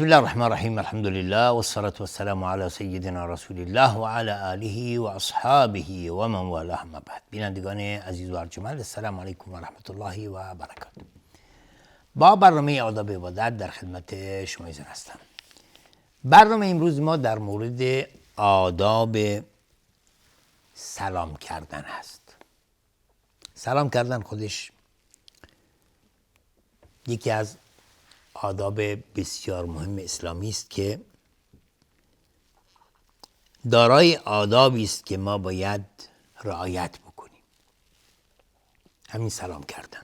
بسم الله الرحمن الرحیم. الحمد لله و الصلاة والسلام علی سیدنا رسول الله و علی آله و اصحابه و من والاه. اما بعد، بینندگان عزیز و ارجمند، السلام علیکم و رحمت الله و برکاته. با برنامه آداب عبادت در خدمت شما هستم. برنامه امروز ما در مورد آداب سلام کردن هست. سلام کردن خودش یکی از آداب بسیار مهم اسلامی است که دارای آدابی است که ما باید رعایت بکنیم. همین سلام کردن.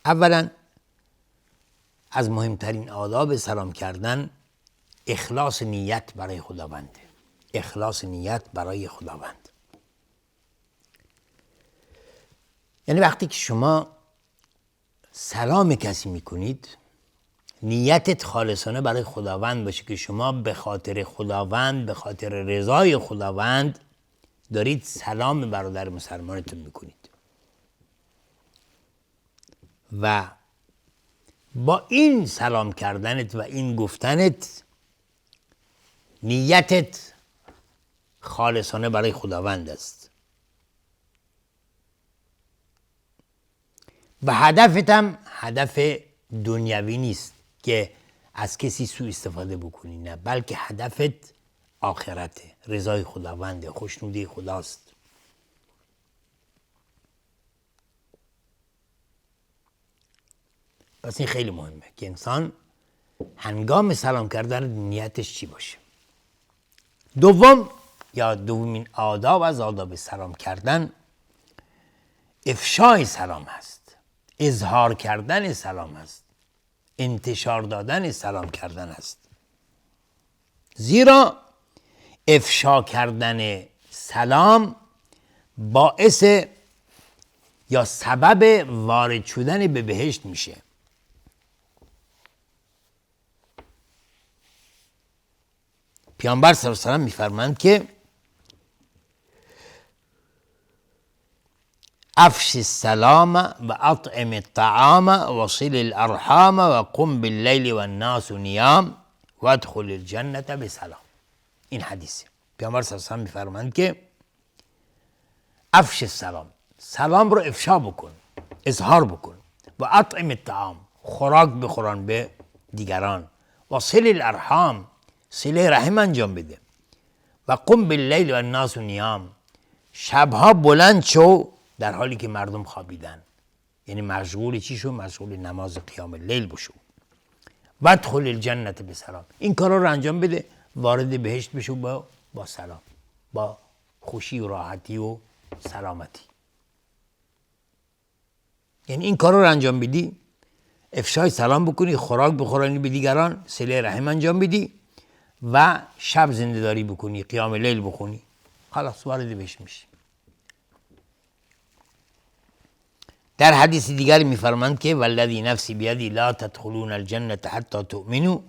اولا از مهمترین آداب سلام کردن اخلاص نیت برای خداوند. اخلاص نیت برای خداوند. یعنی وقتی که شما سلام کسی میکنید، نیتت خالصانه برای خداوند باشه که شما به خاطر خداوند، به خاطر رضای خداوند دارید سلام برادر مسلمانتون میکنید و با این سلام کردنت و این گفتنت نیتت خالصانه برای خداوند است و هدفت هم هدف دنیوی نیست که از کسی سوء استفاده بکنی، نه، بلکه هدفت آخرته، رضای خداونده، خوشنودی خداست. پس این خیلی مهمه که انسان هنگام سلام کردن نیتش چی باشه. دومین آداب از آداب سلام کردن افشای سلام هست، اظهار کردن سلام هست، انتشار دادن سلام کردن است. زیرا افشا کردن سلام باعث یا سبب وارد شدن به بهشت میشه. پیامبر صلی الله علیه و سلم میفرمایند که افش السلام و اطعم الطعام و صل الارحام و قم باللیل و الناس نیام و ادخل الجنة بسلام. این حدیثه. پیامبر صلی الله علیه و سلم میفرمایند که افش السلام، سلام رو افشا بکن، اظهار بکن، و اطعم الطعام، خوراک بخوران به دیگران، و صل الارحام، صله رحم انجام بده، و قم باللیل و الناس نیام، شبها بلند شو در حالی که مردم خوابیدن. یعنی مشغول چی شو؟ مشغول نماز قیام اللیل بشو. و ادخل الجنة بسلام، این کارا رو انجام بده، وارد بهشت بشو با سلام، با خوشی و راحتی و سلامتی. یعنی این کارا رو انجام بدی، افشای سلام بکنی، خوراک بخورانی به دیگران، صله رحم انجام بدی و شب زنده داری بکنی، قیام لیل بخونی، خلاص وارد بهشت میشی. در حدیث دیگری میفرمایند که والذی نفسی بیدی لا تدخلون الجنة حتی تؤمنوا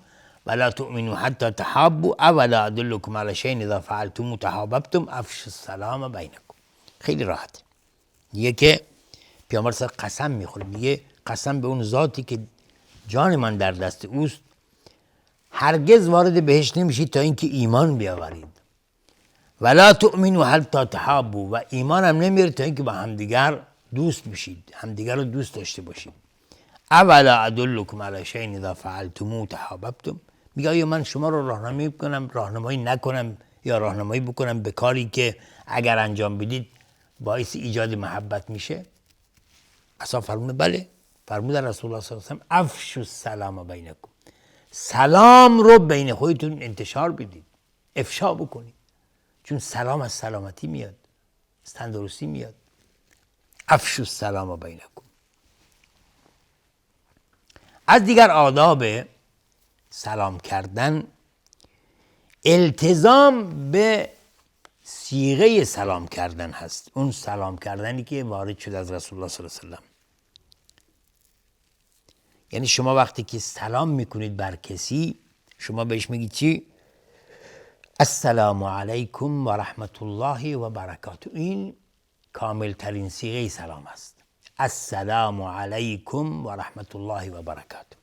ولا تؤمنوا حتی تحابوا اولا ادلکم علی شیء اذا فعلتم تحاببتم افشوا السلام بینکم. خیلی راحت. میگه که پیامبر صلی قسم میخوره، میگه قسم به اون ذاتی که جان من در دست اوست، هرگز وارد بهشت نمیشید تا اینکه ایمان بیاورید، ولا تؤمنوا حتی تحابوا، و ایمان هم نمیارید تا اینکه با همدیگر دوست بشید، همدیگر رو دوست داشته باشید. اولا ادلکم علی شیء اذا فعلتموه تحاببتم، میگه آیا من شما رو راهنمایی نکنم یا راهنمایی بکنم به کاری که اگر انجام بدید باعث ایجاد محبت میشه؟ اصلا فرمود بله. فرمود رسول الله صلی الله علیه و سلم افشوا السلام بینکم، سلام رو بین خودتون انتشار بدید، افشا بکنید، چون سلام از سلامتی میاد، از تندرستی میاد. افشوا السلام بینکم. از دیگر آداب سلام کردن التزام به صیغه سلام کردن هست. اون سلام کردنی که وارد شد از رسول الله صلی الله علیه و سلم. یعنی شما وقتی که سلام میکنید بر کسی، شما بهش میگید چی؟ السلام علیکم و رحمت الله و برکاته. این کامل ترین صیغه سلام است. السلام علیکم و رحمت الله و برکاته.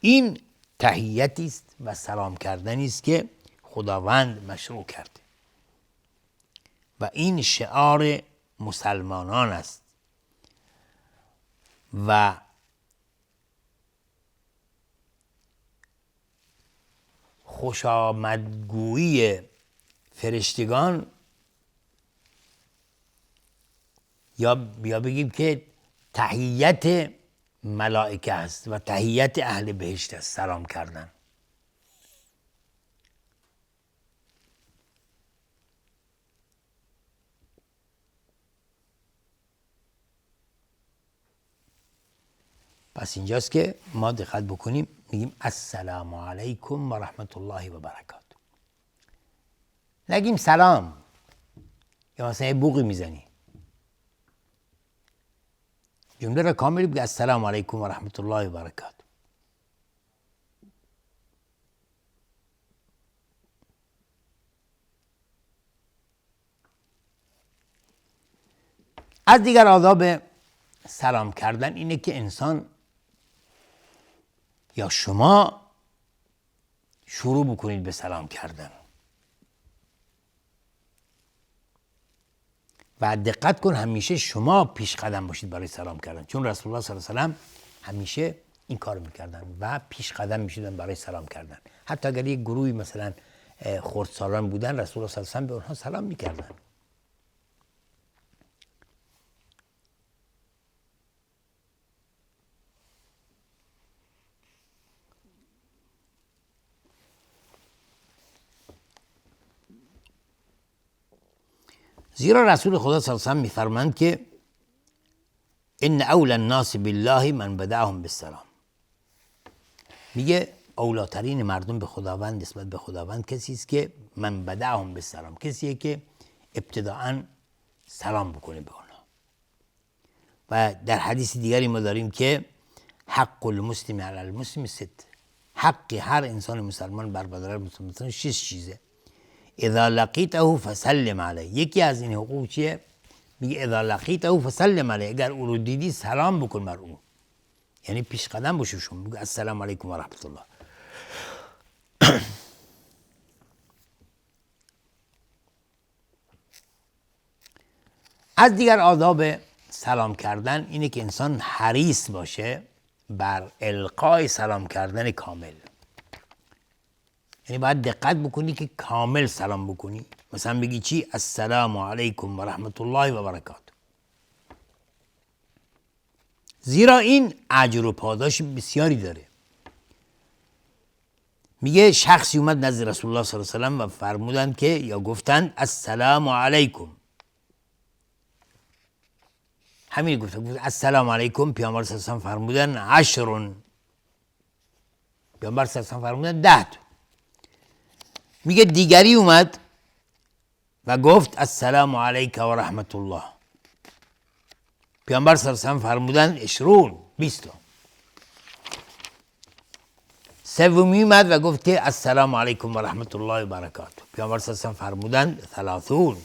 این تحیتی است و سلام کردنی است که خداوند مشروع کرده و این شعار مسلمانان است و خوشامدگویی فرشتگان، یا بگیم که تحیت ملائکه است و تحیت اهل بهشت است سلام کردن. پس اینجاست که ما دقت بکنیم، میگیم السلام علیکم و رحمت الله و برکاته. نگیم سلام یا مثلا یه بوقی میزنی، جمله را کامل بگی السلام علیکم و رحمت الله و برکاته. از دیگر آداب سلام کردن اینه که انسان یا شما شروع بکنید به سلام کردن و دقت کن همیشه شما پیش قدم باشید برای سلام کردن، چون رسول الله صلی الله علیه و آله همیشه این کار میکردن و پیش قدم میشدن برای سلام کردن. حتی اگر یک گروهی مثلا خردسالان بودن، رسول الله صلی الله علیه و آله به اونها سلام میکردن. زیرا رسول خدا صلی الله علیه و آله میفرمایند که ان اولى الناس بالله من بدأهم بالسلام. میگه اولاترین مردم به خداوند، نسبت به خداوند کسی است که من بدأهم بالسلام، کسیه که ابتداءً سلام بکنه به اونها. و در حدیث دیگری ما داریم که حق المسلم علی المسلم ست، حق هر انسان مسلمان بر برادر مسلمان 6 چیزه. اذا لقیته فسلم علیه، یکی از این حقوق چیه؟ میگه اذا لقیته فسلم علیه، اگر او رو دیدی سلام بکن بر او، یعنی پیش قدم باشو شما، بگو السلام علیکم و رحمت الله. از دیگر آداب سلام کردن اینه که انسان حریص باشه بر القای سلام کردن کامل، یعنی باید دقت بکنی که کامل سلام بکنی. مثلا بگی چی؟ السلام علیکم و رحمت الله و برکاته، زیرا این اجر و پاداش بسیاری داره. میگه شخصی اومد نزد رسول الله صلی الله علیه و سلم و فرمودند که یا گفتند السلام علیکم، همین گفت السلام علیکم، پیامبر صلی الله علیه و سلم فرمودن 10، پیامبر صلی الله علیه و سلم فرمودن 10. میگه دیگری اومد و گفت السلام علیک و رحمت الله، پیامبر صلی الله علیه و سلم فرمودن 20. سومی اومد و گفت که السلام علیکم و رحمت الله و برکاته، پیامبر صلی الله علیه و سلم فرمودن 30.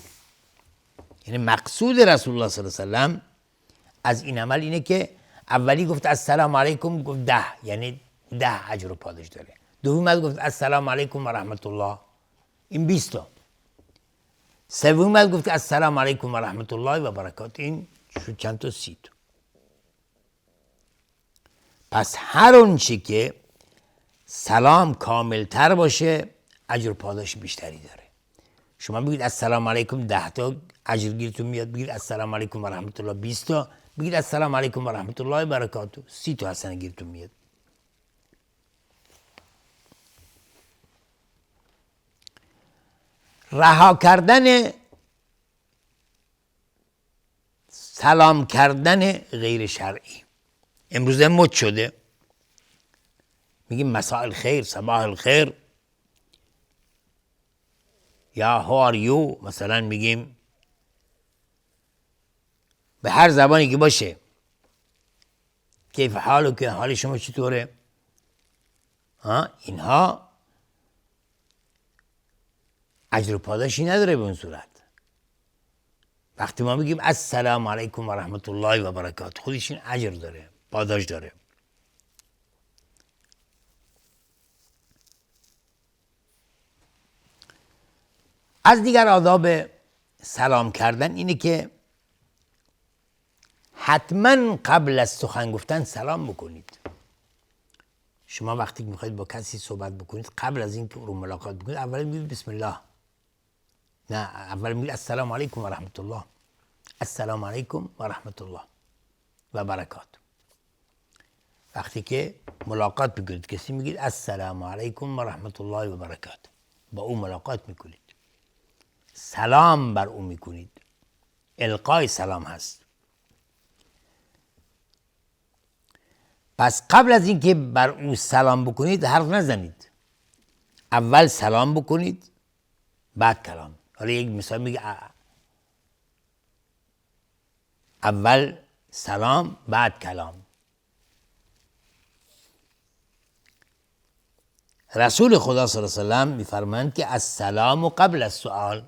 یعنی مقصود رسول الله صلی الله علیه و سلم از این عمل اینه که اولی گفت السلام علیکم، گفت 10، یعنی 10 اجر و پاداش داره. دومی اومد گفت السلام علیکم و رحمت الله، این 20. سومی اومد گفت السلام علیکم و رحمت الله و برکاته، این شد چند تا؟ 30. پس هر اونچه که سلام کاملتر باشه اجر و پاداش بیشتری داره. شما بگید السلام علیکم 10 تا اجر گیرتون میاد، بگید السلام علیکم و رحمت الله 20 تا، بگید السلام علیکم و رحمت الله و برکاته 30 تا حسنه گیرتون میاد. رها کردن سلام کردن غیر شرعی امروز مد شده. میگیم مساء الخیر، صباح الخیر، یا how are you، مثلا میگیم به هر زبانی که باشه کیف حالو، که حال شما چطوره. اینها اجر و پاداشی نداره به اون صورت. وقتی ما میگیم السلام علیکم و رحمت الله و برکاته، خودش این اجر داره، پاداش داره. از دیگر آداب سلام کردن اینه که حتما قبل از سخن گفتن سلام بکنید. شما وقتی میخواید با کسی صحبت بکنید، قبل از اینکه او رو ملاقات بکنید، اول میگید بسم الله. نه، اول میگید السلام علیکم و رحمت الله، السلام علیکم و رحمت الله و برکات. وقتی که ملاقات بکنید کسی، میگید السلام علیکم و رحمت الله و برکات، با او ملاقات میکنید، سلام بر او میکنید، القای سلام هست. پس قبل از اینکه بر او سلام بکنید حرف نزنید، اول سلام بکنید بعد کلام. حالا یک مثال میگه اول سلام بعد کلام. رسول خدا صلی الله علیه و سلم میفرمایند که السلام قبل السؤال،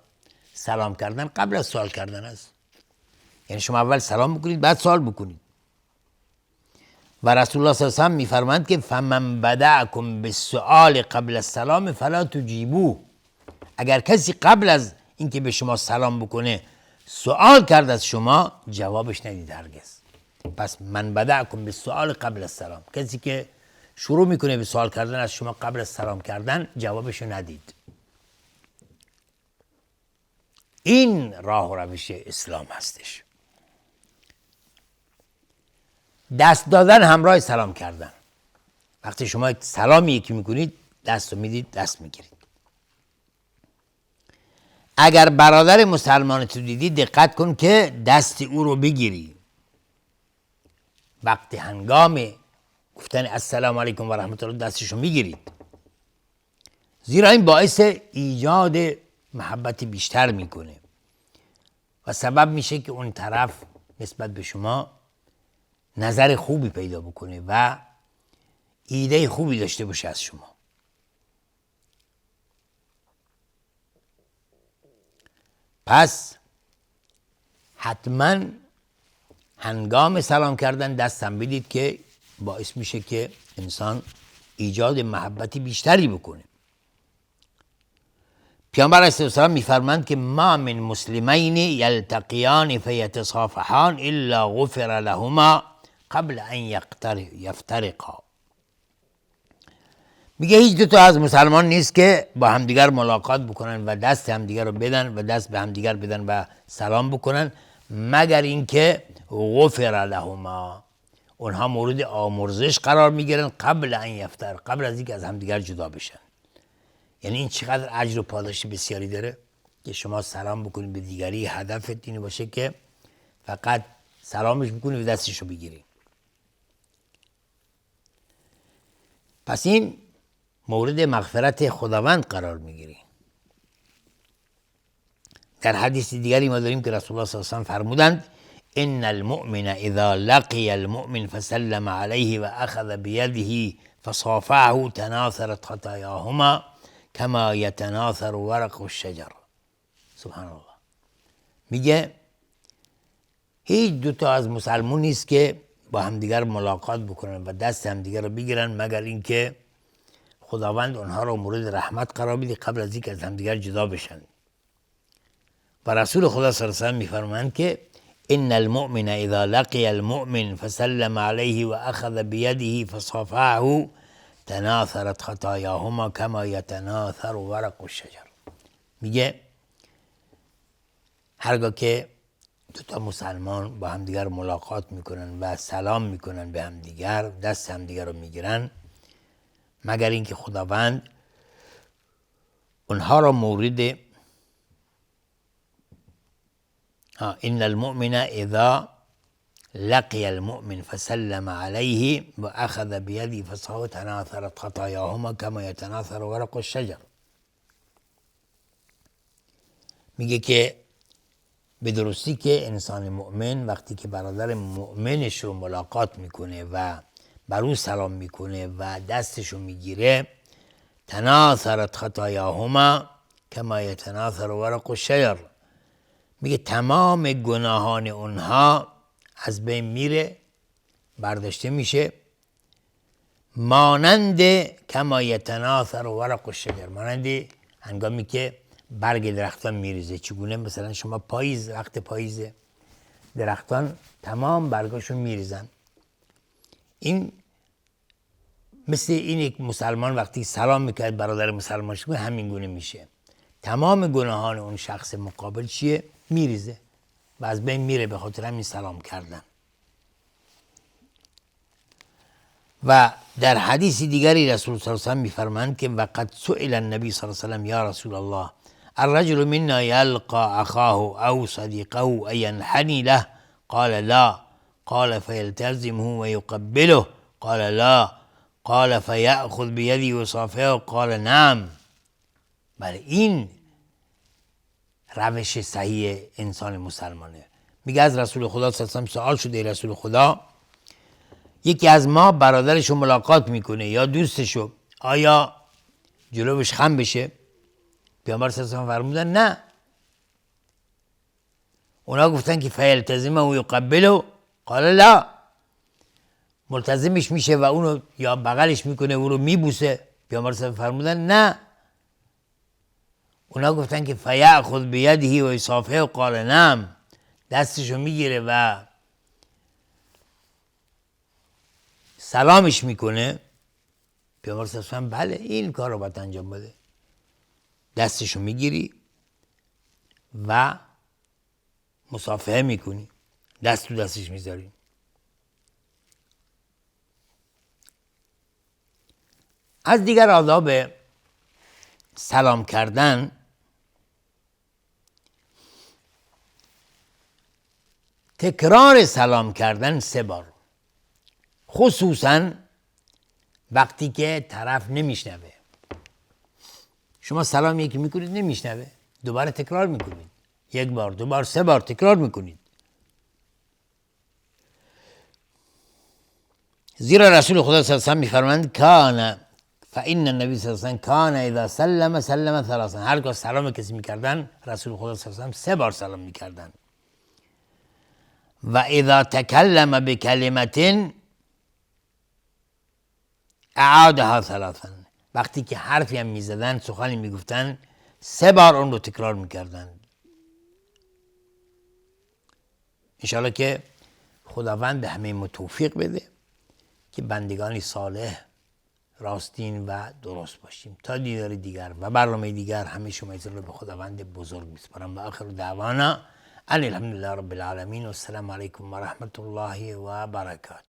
سلام کردن قبل از سوال کردن است. یعنی شما اول سلام بکنید بعد سوال بکنید. و رسول الله صلی الله علیه و سلم میفرمایند که فمن بدأکم بالسؤال قبل السلام فلا تجیبوه. اگر کسی قبل از اینکه به شما سلام بکنه سوال کرد از شما، جوابش ندید هرگز. پس من بدأکم بالسؤال قبل السلام، کسی که شروع میکنه به سوال کردن از شما قبل از سلام کردن، جوابشو ندید. این راه و روش اسلام هستش. دست دادن همراه سلام کردن. وقتی شما سلامی یکی میکنید، دست رو میدید، دست میگیرید. اگر برادر مسلمانت رو دیدی، دقت کن که دست او رو بگیری. وقتی هنگام گفتن السلام علیکم و رحمت الله دستشو میگیرید، زیرا این باعث ایجاد محبت بیشتر میکنه و سبب میشه که اون طرف نسبت به شما نظر خوبی پیدا بکنه و ایده خوبی داشته باشه از شما. پس حتما هنگام سلام کردن دست هم بدید که باعث میشه که انسان ایجاد محبتی بیشتری بکنه. پیامبر علیه السلام میفرمایند که ما من مسلمین یلتقیان فیتصافحان الا غفر لهما قبل ان یفترقا. میگه هیچ دو تا از مسلمان نیست که با همدیگر ملاقات بکنن و دست همدیگر رو بدن و دست به همدیگر بدن و سلام بکنن مگر اینکه غفر لهما، اونها مورد آمرزش قرار میگیرن قبل ان یفتر، قبل از اینکه از همدیگر جدا بشن. یعنی این چقدر اجر و پاداش بسیاری داره که شما سلام بکنید به دیگری، هدفت این باشه که فقط سلامش بکنی و دستشو بگیری. پس این مورد مغفرت خداوند قرار میگیری. در حدیث دیگری ما داریم که رسول الله صلی الله علیه و سلم فرمودند ان المؤمن اذا لقي المؤمن فسلم عليه واخذ بيده فصافحه تناثرت خطاياهما كما يتناثر ورق الشجر. سبحان الله. میگه هیچ دوتا از مسلمون نیست که با همدیگر ملاقات بکنن و دست همدیگر رو بگیرن مگر اینکه خداوند اونها رو مورد رحمت قرار بده قبل از اینکه از همدیگر جدا بشن. و رسول خدا صلی الله علیه و سلم میفرمایند که ان المؤمن اذا لقي المؤمن فسلم عليه واخذ بيده فصافحه تناثرت خطاياهما كما يتناثر ورق الشجر. میگه هرگاه که دو تا مسلمان با همدیگر ملاقات میکنن و سلام میکنن به همدیگر، دست همدیگر رو میگیرن مگر اینکه خداوند اونها را مورد ان المؤمن اذا لقي المؤمن فسلم عليه واخذ بيده فصافحه تناثرت خطاياهما كما يتناثر ورق الشجر. میگه که به درستی که انسان مؤمن وقتی که برادر مؤمنش رو ملاقات میکنه و بر او سلام میکنه و دستش رو میگیره، تناثرت خطاياهما كما يتناثر ورق الشجر، میگه تمام گناهان اونها از بین میره، برداشته میشه، مانند کما یتناثر ورق الشجر، مانند هنگامی که برگ درختان میریزه. چگونه؟ مثلا شما پاییز، وقت پاییزه، درختان تمام برگاشون میریزن. این مثل این یک مسلمان وقتی سلام میکرد برادر مسلمانش کنه، همین گونه میشه. تمام گناهان اون شخص مقابل چیه؟ میریزه و از بین میره به خاطر همین سلام کردن. و در حدیث دیگری رسول صلی الله علیه و آله میفرمایند که وقد سئل النبی صلی الله علیه و آله یا رسول الله الرجل منا يلقى اخاه او صديقه ان ينحني له قال لا قال فيلتزمه ويقبله قال لا قال فيأخذ بيده ويصافحه قال نعم. بله، این روش صحیح انسان مسلمانه. میگه از رسول خدا صلی الله علیه و آله سوال شده، رسول خدا یکی از ما برادرشو ملاقات میکنه یا دوستشو، آیا جلوش خم بشه؟ پیامبر صلی الله علیه و آله فرمودن نه. اونا گفتن که فیلتزمه و یقبله قال لا، ملتزمش میشه و اونو یا بغلش میکنه و اونو میبوسه. پیامبر صلی الله علیه و آله فرمودن نه. اونا گفتن که فیأخذ بیده و یصافحه قال نعم، دستشو میگیره و سلامش میکنه. پیامبر صلی الله علیه و آله بله، این کار رو باید انجام بده. دستشو میگیری و مصافحه میکنی، دست تو دستش میذاری. از دیگر آداب سلام کردن تکرار سلام کردن 3 بار، خصوصا وقتی که طرف نمیشنوه. شما سلام یکی میکنید نمیشنوه، دوباره تکرار میکنید، 1 بار 2 بار 3 بار تکرار میکنید. زیرا رسول خدا صلی الله علیه و آله میفرمایند کان فإن النبی صلی الله علیه و آله کان اذا سلم سلم 3. هرگاه سلام کسی میکردن رسول خدا صلی الله علیه و آله 3 بار سلام میکردن. و اذا تکلم بکلمة اعادها 3. وقتی که حرفی هم میزدن، سخنی میگفتن، 3 بار اون رو تکرار میکردن. انشاءالله که خداوند به همه ما توفیق بده که بندگانی صالح، راستین و درست باشیم. تا دیدار دیگر و برنامه دیگر همه شما رو به خداوند بزرگ میسپارم. و آخر دعوانا ان الحمدلله رب العالمین و السلام علیکم و رحمت الله و برکاته.